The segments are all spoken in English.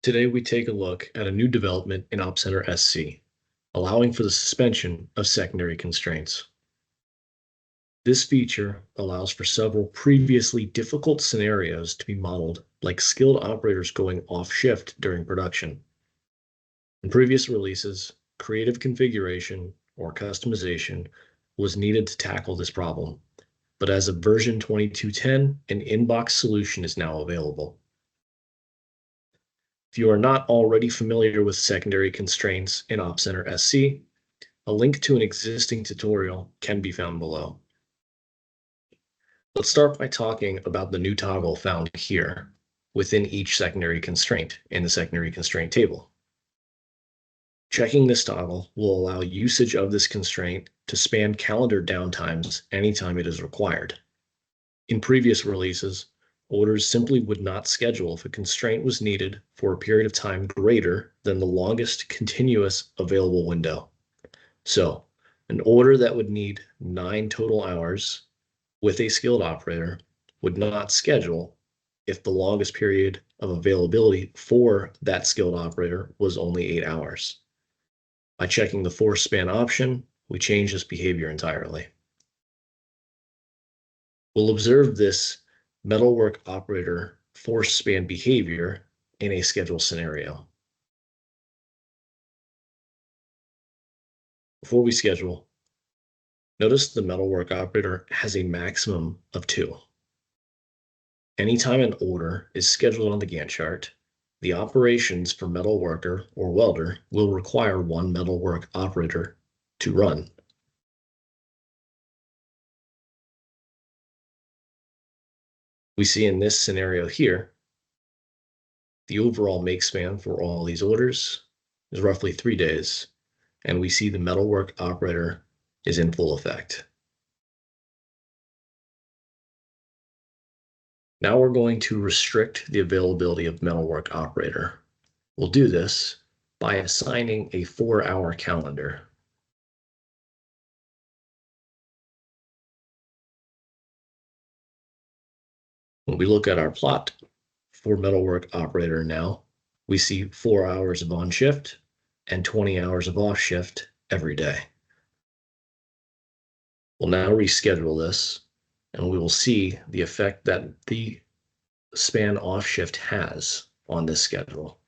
Today, we take a look at a new development in Opcenter SC, allowing for the suspension of secondary constraints. This feature allows for several previously difficult scenarios to be modeled, like skilled operators going off shift during production. In previous releases, creative configuration or customization was needed to tackle this problem, but as of version 22.10, an in-box solution is now available. If you are not already familiar with secondary constraints in Opcenter SC, a link to an existing tutorial can be found below. Let's start by talking about the new toggle found here within each secondary constraint in the secondary constraint table. Checking this toggle will allow usage of this constraint to span calendar downtimes anytime it is required. In previous releases, orders simply would not schedule if a constraint was needed for a period of time greater than the longest continuous available window. So, an order that would need 9 total hours with a skilled operator would not schedule if the longest period of availability for that skilled operator was only 8 hours. By checking the force span option, we change this behavior entirely. We'll observe this metalwork operator force span behavior in a schedule scenario. Before we schedule, notice the metalwork operator has a maximum of 2. Anytime an order is scheduled on the Gantt chart, the operations for metalworker or welder will require 1 metalwork operator to run. We see in this scenario here, the overall make span for all these orders is roughly 3 days, and we see the metalwork operator is in full effect. Now we're going to restrict the availability of metalwork operator. We'll do this by assigning a 4-hour calendar. When we look at our plot for metalwork operator now, we see 4 hours of on shift and 20 hours of off shift every day. We'll now reschedule this, and we will see the effect that the span off shift has on this schedule.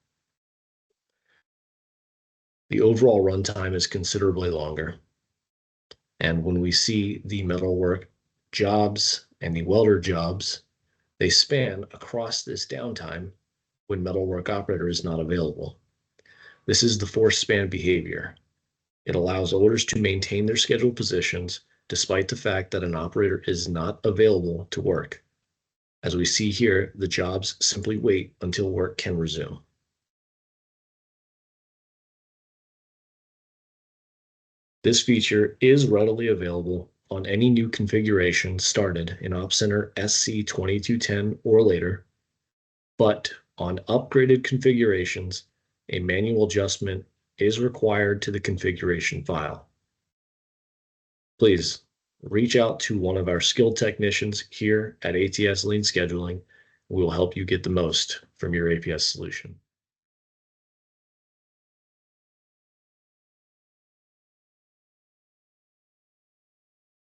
The overall runtime is considerably longer. And when we see the metalwork jobs and the welder jobs, they span across this downtime when metalwork operator is not available. This is the force span behavior. It allows orders to maintain their scheduled positions despite the fact that an operator is not available to work. As we see here, the jobs simply wait until work can resume. This feature is readily available on any new configuration started in Opcenter SC 2210 or later, but on upgraded configurations, a manual adjustment is required to the configuration file. Please reach out to one of our skilled technicians here at ATS Lean Scheduling. We will help you get the most from your APS solution.